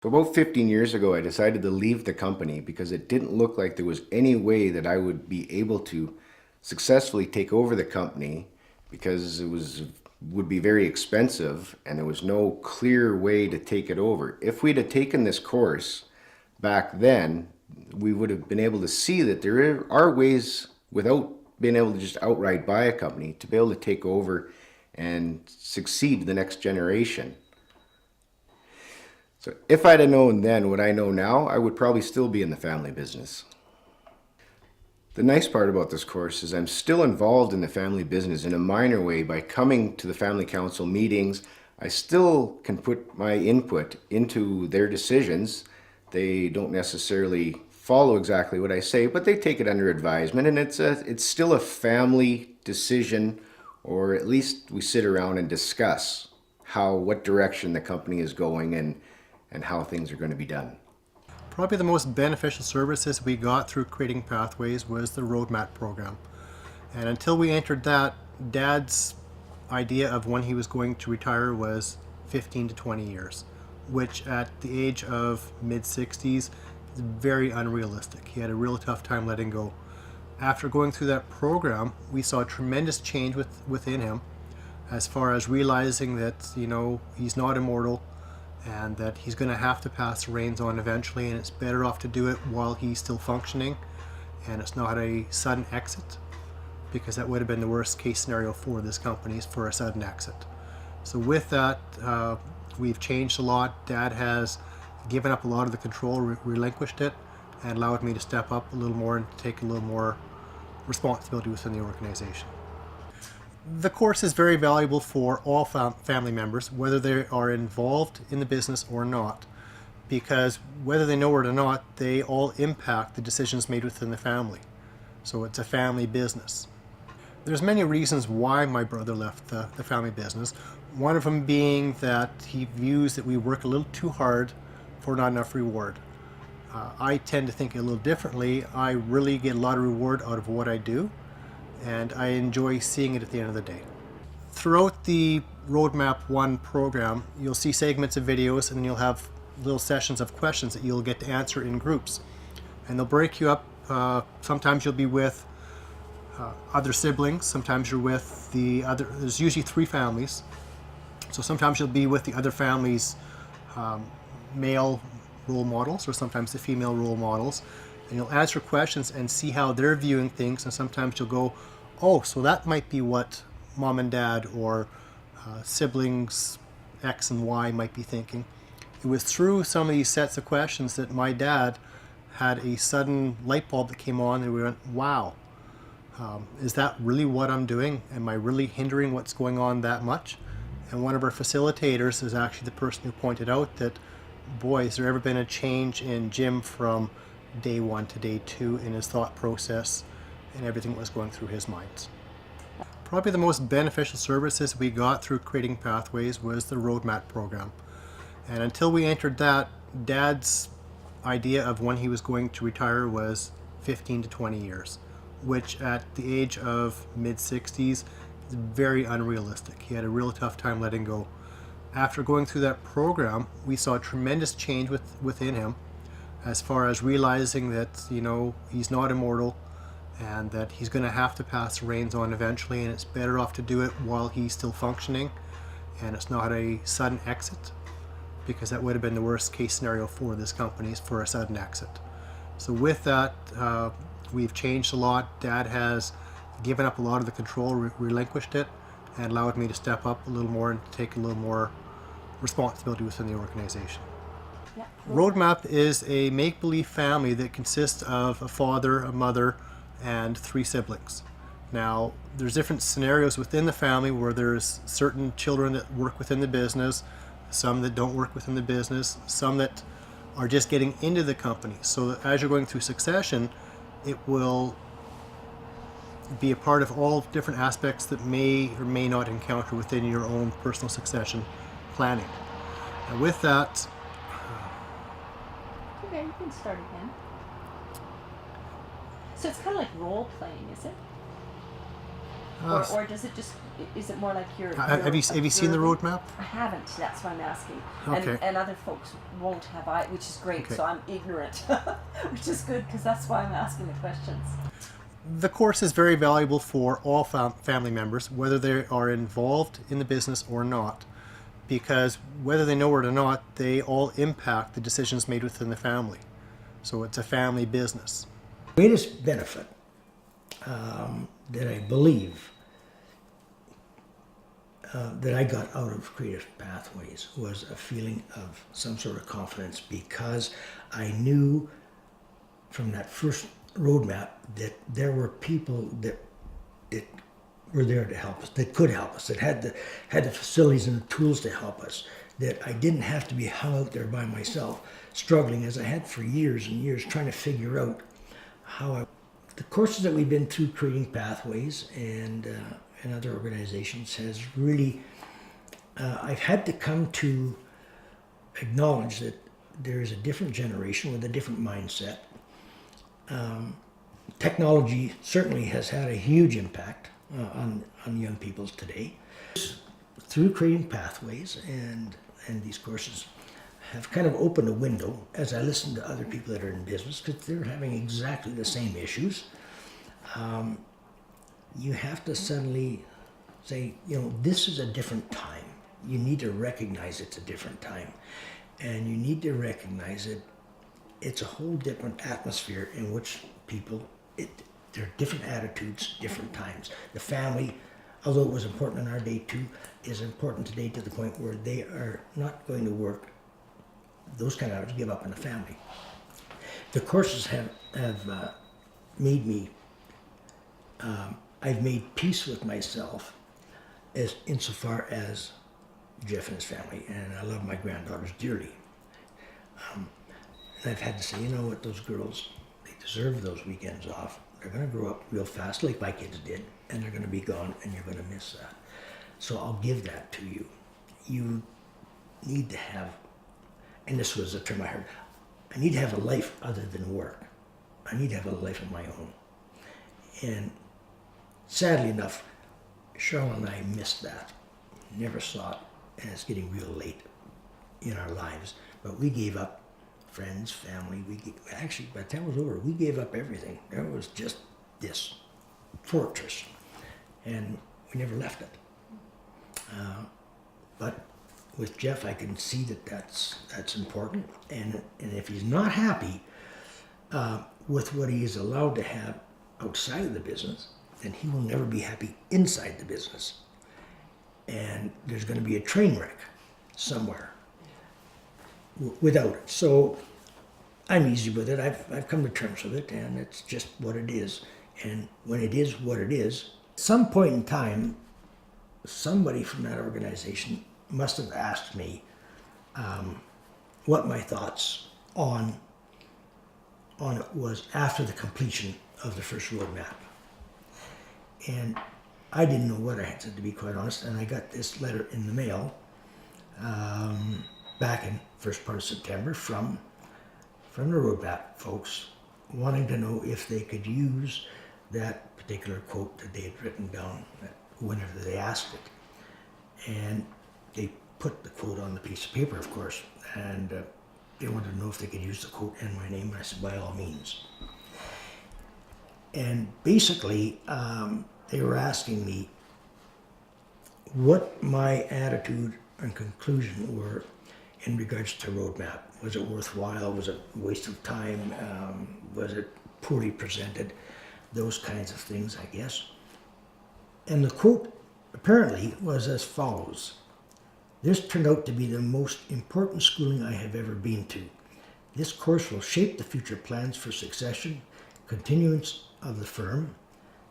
About 15 years ago, I decided to leave the company because it didn't look like there was any way that I would be able to successfully take over the company because would be very expensive and there was no clear way to take it over. If we'd have taken this course back then, we would have been able to see that there are ways without being able to just outright buy a company to be able to take over and succeed the next generation. So if I'd have known then what I know now, I would probably still be in the family business. The nice part about this course is I'm still involved in the family business in a minor way by coming to the family council meetings. I still can put my input into their decisions. They don't necessarily follow exactly what I say, but they take it under advisement, and it's still a family decision, or at least we sit around and discuss what direction the company is going and how things are going to be done. Probably the most beneficial services we got through creating Pathways was the roadmap program. And until we entered that, Dad's idea of when he was going to retire was 15 to 20 years, which at the age of mid-60s is very unrealistic. He had a real tough time letting go. After going through that program, we saw a tremendous change within him as far as realizing that, he's not immortal, and that he's going to have to pass the reins on eventually, and it's better off to do it while he's still functioning and it's not a sudden exit, because that would have been the worst case scenario for this company, for a sudden exit. So with that, we've changed a lot. Dad has given up a lot of the control, relinquished it, and allowed me to step up a little more and take a little more responsibility within the organization. The course is very valuable for all family members, whether they are involved in the business or not, because whether they know it or not, they all impact the decisions made within the family. So it's a family business. There's many reasons why my brother left the family business. One of them being that he views that we work a little too hard for not enough reward. I tend to think a little differently. I really get a lot of reward out of what I do, and I enjoy seeing it at the end of the day. Throughout the Roadmap 1 program, you'll see segments of videos, and you'll have little sessions of questions that you'll get to answer in groups. And they'll break you up. Sometimes you'll be with other siblings, sometimes you're with there's usually 3 families. So sometimes you'll be with the other family's male role models, or sometimes the female role models. And you'll answer questions and see how they're viewing things, and sometimes you'll go, oh, so that might be what mom and dad or siblings X and Y might be thinking. It was through some of these sets of questions that my dad had a sudden light bulb that came on, and we went, wow, is that really what I'm doing? Am I really hindering what's going on that much? And one of our facilitators is actually the person who pointed out that, boy, has there ever been a change in Jim from day 1 to day 2 in his thought process and everything that was going through his mind. Probably the most beneficial services we got through creating Pathways was the roadmap program. And until we entered that, Dad's idea of when he was going to retire was 15 to 20 years, which at the age of mid-60s is very unrealistic. He had a real tough time letting go. After going through that program, we saw a tremendous change within him as far as realizing that, he's not immortal, and that he's going to have to pass the reins on eventually, and it's better off to do it while he's still functioning and it's not a sudden exit, because that would have been the worst case scenario for this company, for a sudden exit. So with that, we've changed a lot. Dad has given up a lot of the control, relinquished it, and allowed me to step up a little more and take a little more responsibility within the organization. Yeah. Roadmap is a make-believe family that consists of a father, a mother, and 3 siblings. Now, there's different scenarios within the family where there's certain children that work within the business, some that don't work within the business, some that are just getting into the company. So that as you're going through succession, it will be a part of all different aspects that may or may not encounter within your own personal succession planning. And with that, Okay, you can start again. So it's kind of like role playing, is it? or does it just, is it more like your Have you seen the roadmap? I haven't, that's why I'm asking. Okay. And other folks won't have, which is great, Okay. so I'm ignorant, which is good, because that's why I'm asking the questions. The course is very valuable for all family members, whether they are involved in the business or not, because whether they know it or not, they all impact the decisions made within the family. So it's a family business. Greatest benefit that I believe that I got out of Creative Pathways was a feeling of some sort of confidence, because I knew from that first roadmap that there were people that were there to help us, that could help us, that had the facilities and the tools to help us, that I didn't have to be hung out there by myself, struggling as I had for years and years, trying to figure out how the courses that we've been through, Creating Pathways and other organizations, has really, I've had to come to acknowledge that there is a different generation with a different mindset. Technology certainly has had a huge impact on young people today. Through Creating Pathways and these courses have kind of opened a window as I listen to other people that are in business, because they're having exactly the same issues. You have to suddenly say, this is a different time. You need to recognize it's a different time. And you need to recognize that it's a whole different atmosphere in which people, there are different attitudes, different times. The family, although it was important in our day too, is important today to the point where they are not going to work those kind of hours, give up in the family. The courses have made me, I've made peace with myself as insofar as Jeff and his family, and I love my granddaughters dearly. And I've had to say, you know what, those girls, they deserve those weekends off. They're going to grow up real fast, like my kids did, and they're going to be gone, and you're going to miss that. So I'll give that to you. You need to have, and this was a term I heard, I need to have a life other than work. I need to have a life of my own. And sadly enough, Cheryl and I missed that. Never saw it, and it's getting real late in our lives. But we gave up friends, family. Actually, by the time it was over, we gave up everything. There was just this fortress, and we never left it. But with Jeff, I can see that that's important. And if he's not happy with what he is allowed to have outside of the business, then he will never be happy inside the business. And there's going to be a train wreck somewhere without it. So I'm easy with it. I've come to terms with it, and it's just what it is. And when it is what it is, at some point in time, somebody from that organization must have asked me what my thoughts on it was after the completion of the first roadmap. And I didn't know what I had said, to be quite honest, and I got this letter in the mail back in first part of September from the roadmap folks, wanting to know if they could use that particular quote that they had written down whenever they asked it. And they put the quote on the piece of paper, of course, and they wanted to know if they could use the quote and my name, and I said, by all means. And basically, they were asking me what my attitude and conclusion were in regards to roadmap. Was it worthwhile? Was it a waste of time? Was it poorly presented? Those kinds of things, I guess. And the quote apparently was as follows: "This turned out to be the most important schooling I have ever been to. This course will shape the future plans for succession, continuance of the firm,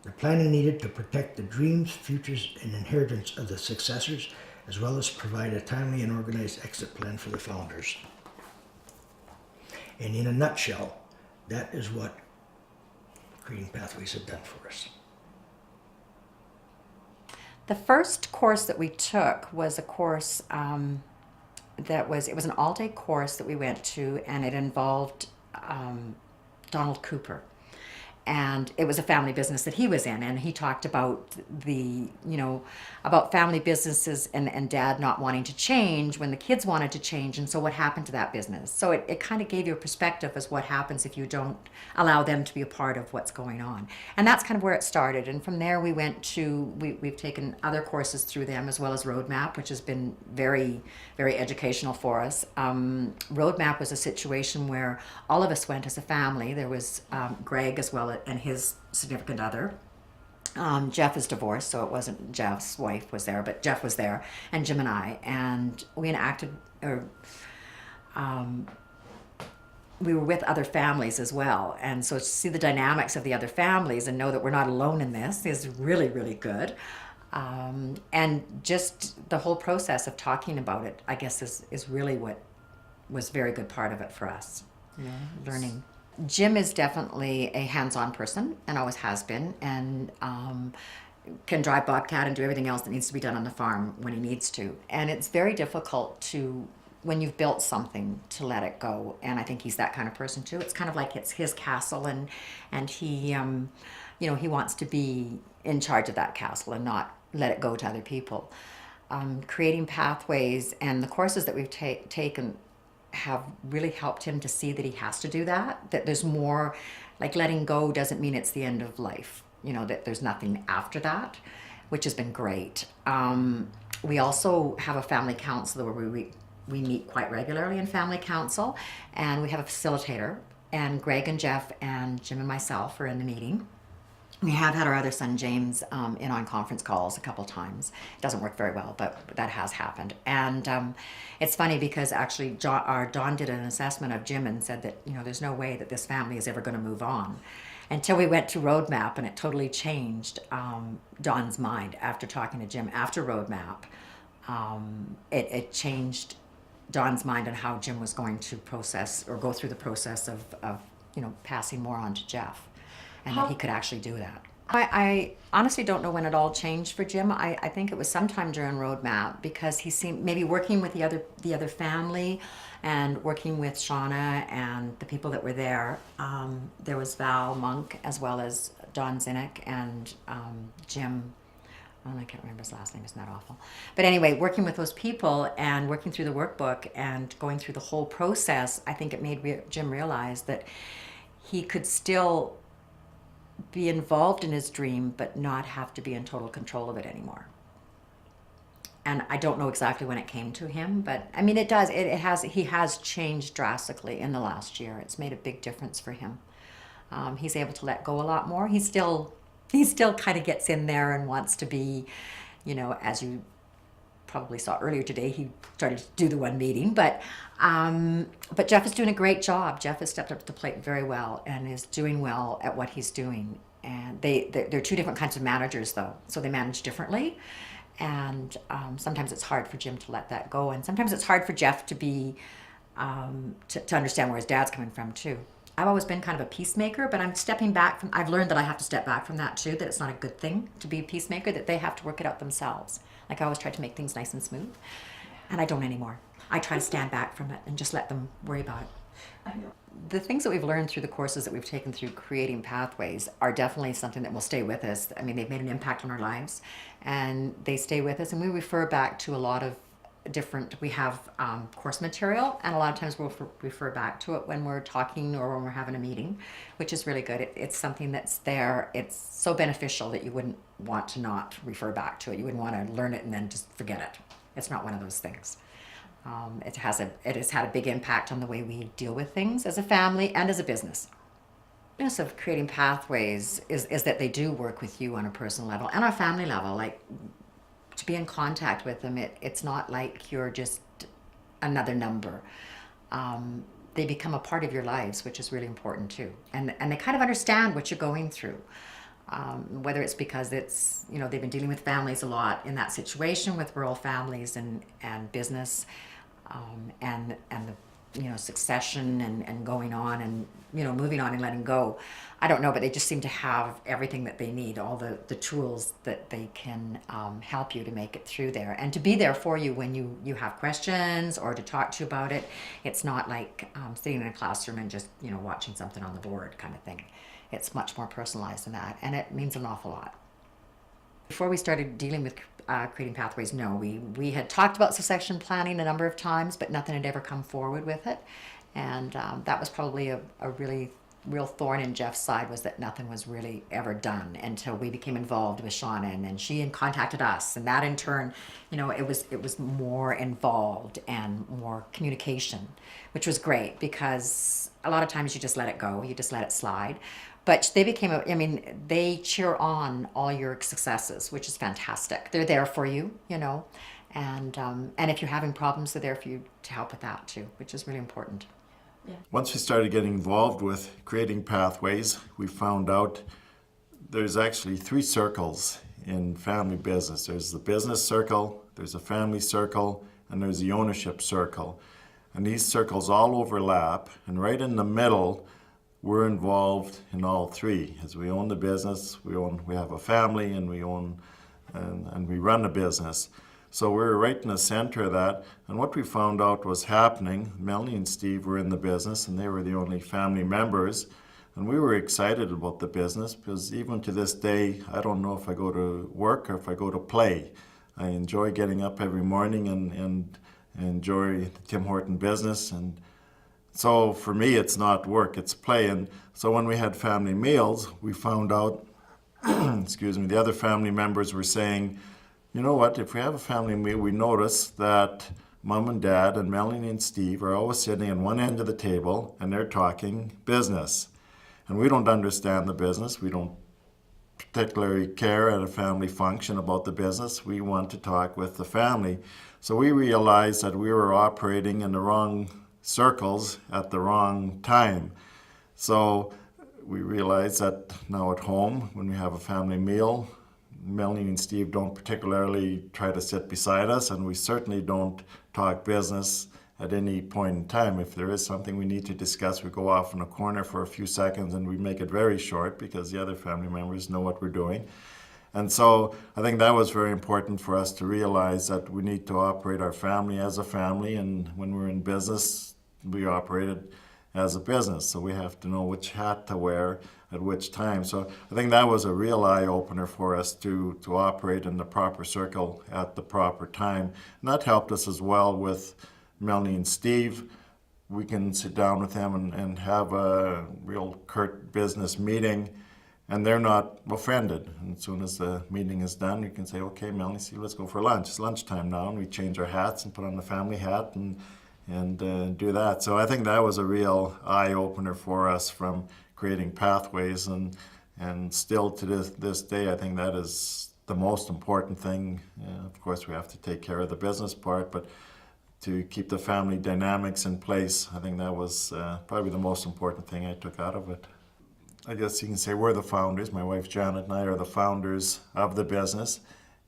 the planning needed to protect the dreams, futures, and inheritance of the successors, as well as provide a timely and organized exit plan for the founders." And in a nutshell, that is what Creating Pathways have done for us. The first course that we took was a course it was an all-day course that we went to, and it involved Donald Cooper. and it was a family business that he was in, and he talked about about family businesses and dad not wanting to change when the kids wanted to change, and so what happened to that business. So it kind of gave you a perspective as what happens if you don't allow them to be a part of what's going on. And that's kind of where it started, and from there we've taken other courses through them, as well as Roadmap, which has been very, very educational for us. Roadmap was a situation where all of us went as a family. There was Greg as well, and his significant other. Jeff is divorced, so it wasn't Jeff's wife was there, but Jeff was there, and Jim and I, and we enacted, or we were with other families as well. And so to see the dynamics of the other families and know that we're not alone in this is really, really good. And just the whole process of talking about it, I guess, is really what was a very good part of it for us, learning. Jim is definitely a hands-on person and always has been, and can drive Bobcat and do everything else that needs to be done on the farm when he needs to. And it's very difficult to, when you've built something, to let it go. And I think he's that kind of person too. It's kind of like it's his castle, and he, he wants to be in charge of that castle and not let it go to other people. Creating pathways and the courses that we've taken have really helped him to see that he has to do that there's more, like letting go doesn't mean it's the end of life, that there's nothing after that, which has been great. We also have a family counselor where we meet quite regularly in family council, and we have a facilitator, and Greg and Jeff and Jim and myself are in the meeting. We have had our other son James in on conference calls a couple times. It doesn't work very well, but that has happened. And it's funny because actually Don did an assessment of Jim and said that there's no way that this family is ever going to move on, until we went to Roadmap, and it totally changed Don's mind after talking to Jim after Roadmap. It changed Don's mind on how Jim was going to process or go through the process of passing more on to Jeff. And that he could actually do that. I honestly don't know when it all changed for Jim. I think it was sometime during Roadmap, because he seemed maybe working with the other family and working with Shauna and the people that were there. There was Val Monk as well as Don Zinnick and Jim. Oh, I can't remember his last name. Isn't that awful? But anyway, working with those people and working through the workbook and going through the whole process, I think it made Jim realize that he could still be involved in his dream, but not have to be in total control of it anymore. And I don't know exactly when it came to him, but I mean, he has changed drastically in the last year. It's made a big difference for him. He's able to let go a lot more. He still kind of gets in there and wants to be, as you probably saw earlier today, he started to do the one meeting, but Jeff is doing a great job. Jeff has stepped up to the plate very well and is doing well at what he's doing. And they're two different kinds of managers, though, so they manage differently. And sometimes it's hard for Jim to let that go, and sometimes it's hard for Jeff to be to understand where his dad's coming from too. I've always been kind of a peacemaker, but I'm stepping back from. I've learned that I have to step back from that too. That it's not a good thing to be a peacemaker. That they have to work it out themselves. Like I always try to make things nice and smooth, and I don't anymore. I try to stand back from it and just let them worry about it. I know. The things that we've learned through the courses that we've taken through creating pathways are definitely something that will stay with us. I mean, they've made an impact on our lives, and they stay with us. And we refer back to a lot of different. We have course material, and a lot of times we'll refer back to it when we're talking or when we're having a meeting, which is really good. It's something that's there. It's so beneficial that you wouldn't want to not refer back to it. You wouldn't want to learn it and then just forget it. It's not one of those things. It has had a big impact on the way we deal with things as a family and as a business. The goodness of creating pathways is that they do work with you on a personal level and on a family level. Like, to be in contact with them, it's not like you're just another number. They become a part of your lives, which is really important too. And they kind of understand what you're going through. Whether it's because it's, they've been dealing with families a lot in that situation with rural families and business, and succession and going on and, moving on and letting go. I don't know, but they just seem to have everything that they need, all the tools that they can help you to make it through there and to be there for you when you have questions or to talk to you about it. It's not like sitting in a classroom and just, watching something on the board kind of thing. It's much more personalized than that, and it means an awful lot. Before we started dealing with creating pathways, no, we had talked about succession planning a number of times, but nothing had ever come forward with it. And that was probably a really real thorn in Jeff's side, was that nothing was really ever done until we became involved with Shauna, and then she contacted us, and that in turn, it was more involved and more communication, which was great because a lot of times you just let it go, you just let it slide. But they became they cheer on all your successes, which is fantastic. They're there for you, and if you're having problems, they're there for you to help with that too, which is really important. Once we started getting involved with creating pathways, we found out there's actually 3 circles in family business. There's the business circle, there's a family circle, and there's the ownership circle. And these circles all overlap, and right in the middle, we're involved in all 3. As we own the business, we have a family, and we own and we run a business. So we're right in the center of that. And what we found out was happening, Melanie and Steve were in the business, and they were the only family members. And we were excited about the business because even to this day, I don't know if I go to work or if I go to play. I enjoy getting up every morning and enjoy the Tim Horton business. And so for me, it's not work, it's play. And so when we had family meals, we found out, the other family members were saying, you know what, if we have a family meal, we notice that Mom and Dad and Melanie and Steve are always sitting at one end of the table and they're talking business. And we don't understand the business. We don't particularly care at a family function about the business. We want to talk with the family. So we realized that we were operating in the wrong circles at the wrong time. So we realized that now at home, when we have a family meal, Melanie and Steve don't particularly try to sit beside us, and we certainly don't talk business at any point in time. If there is something we need to discuss, we go off in a corner for a few seconds and we make it very short because the other family members know what we're doing. And so I think that was very important for us to realize that we need to operate our family as a family, and when we're in business, we operate it as a business. So we have to know which hat to wear at which time. So I think that was a real eye-opener for us to operate in the proper circle at the proper time. And that helped us as well with Melanie and Steve. We can sit down with them and have a real curt business meeting, and they're not offended. And as soon as the meeting is done, we can say, okay, Melanie, see, let's go for lunch. It's lunchtime now, and we change our hats and put on the family hat and do that. So I think that was a real eye-opener for us from creating pathways, and still to this day, I think that is the most important thing. Of course, we have to take care of the business part, but to keep the family dynamics in place, I think that was probably the most important thing I took out of it. I guess you can say we're the founders. My wife Janet and I are the founders of the business,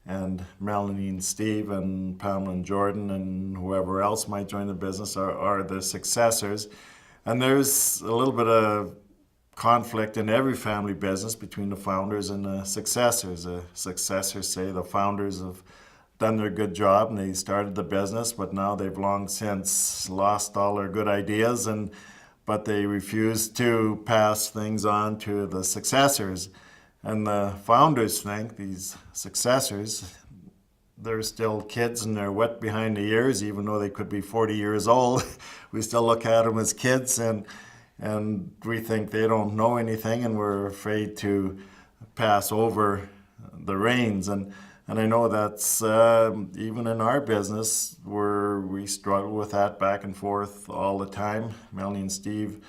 and Melanie and Steve and Pamela and Jordan and whoever else might join the business are the successors. And there's a little bit of conflict in every family business between the founders and the successors. The successors say the founders have done their good job and they started the business, but now they've long since lost all their good ideas, but they refuse to pass things on to the successors. And the founders think, these successors, they're still kids and they're wet behind the ears, even though they could be 40 years old. We still look at them as kids, and we think they don't know anything, and we're afraid to pass over the reins. And I know that's even in our business where we struggle with that back and forth all the time. Melanie and Steve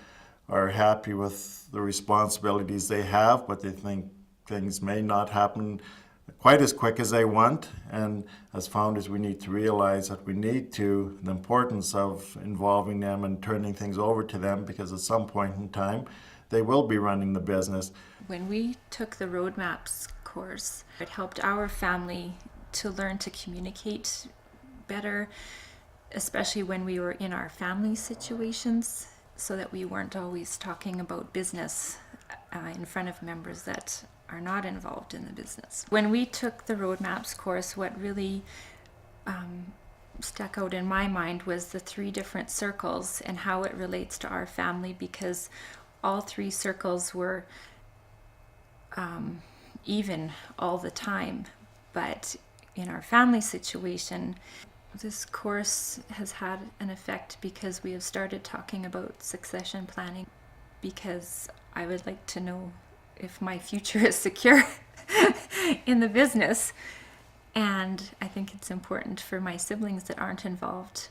are happy with the responsibilities they have, but they think things may not happen quite as quick as they want. And as founders, we need to realize that we need to, the importance of involving them and turning things over to them, because at some point in time, they will be running the business. When we took the roadmaps course, it helped our family to learn to communicate better, especially when we were in our family situations, so that we weren't always talking about business in front of members that are not involved in the business. When we took the roadmaps course, what really stuck out in my mind was the 3 different circles and how it relates to our family, because all 3 circles were even all the time. But in our family situation, this course has had an effect because we have started talking about succession planning, because I would like to know if my future is secure in the business. And I think it's important for my siblings that aren't involved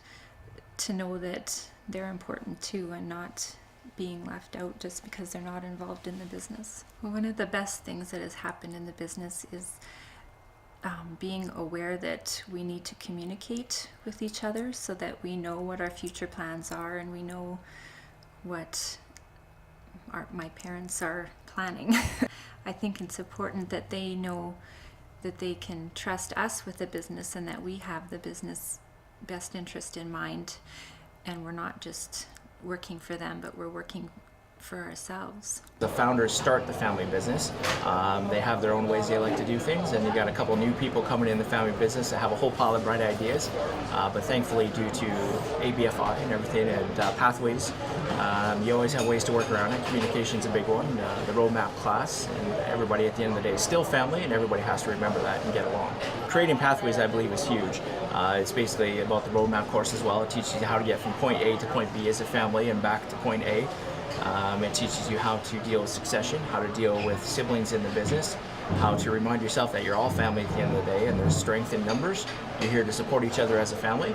to know that they're important too, and not being left out just because they're not involved in the business. Well, one of the best things that has happened in the business is being aware that we need to communicate with each other so that we know what our future plans are, and we know what my parents are planning. I think it's important that they know that they can trust us with the business, and that we have the business best interest in mind, and we're not just working for them, but we're working for ourselves. The founders start the family business. They have their own ways they like to do things, and you've got a couple new people coming in the family business that have a whole pile of bright ideas. But thankfully, due to ABFI and everything and pathways, you always have ways to work around it. Communication's a big one. The roadmap class, and everybody at the end of the day is still family, and everybody has to remember that and get along. Creating pathways, I believe, is huge. It's basically about the roadmap course as well. It teaches you how to get from point A to point B as a family and back to point A. It teaches you how to deal with succession, how to deal with siblings in the business, how to remind yourself that you're all family at the end of the day, and there's strength in numbers. You're here to support each other as a family,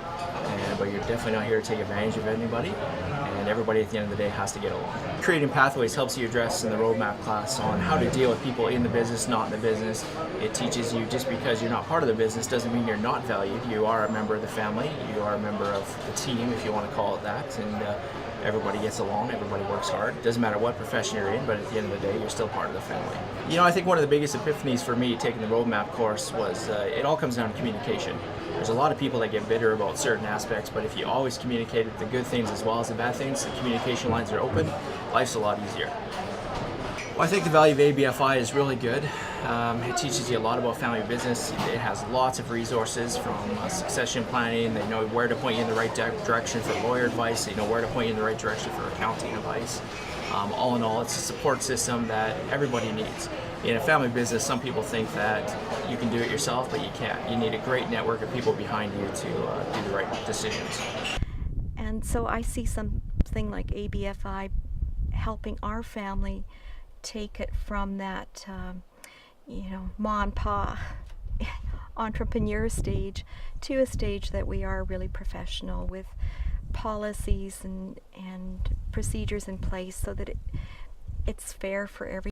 but you're definitely not here to take advantage of anybody, and everybody at the end of the day has to get along. Creating pathways helps you address in the roadmap class on how to deal with people in the business, not in the business. It teaches you just because you're not part of the business doesn't mean you're not valued. You are a member of the family, you are a member of the team, if you want to call it that, and everybody gets along, everybody works hard. It doesn't matter what profession you're in, but at the end of the day, you're still part of the family. You know, I think one of the biggest epiphanies for me taking the roadmap course was it all comes down to communication. There's a lot of people that get bitter about certain aspects, but if you always communicate the good things as well as the bad things, the communication lines are open, life's a lot easier. Well, I think the value of ABFI is really good. It teaches you a lot about family business. It has lots of resources from succession planning. They know where to point you in the right direction for lawyer advice. They know where to point you in the right direction for accounting advice. All in all, it's a support system that everybody needs. In a family business, some people think that you can do it yourself, but you can't. You need a great network of people behind you to do the right decisions. And so I see something like ABFI helping our family take it from that ma and pa entrepreneur stage to a stage that we are really professional with policies and procedures in place so that it's fair for everyone.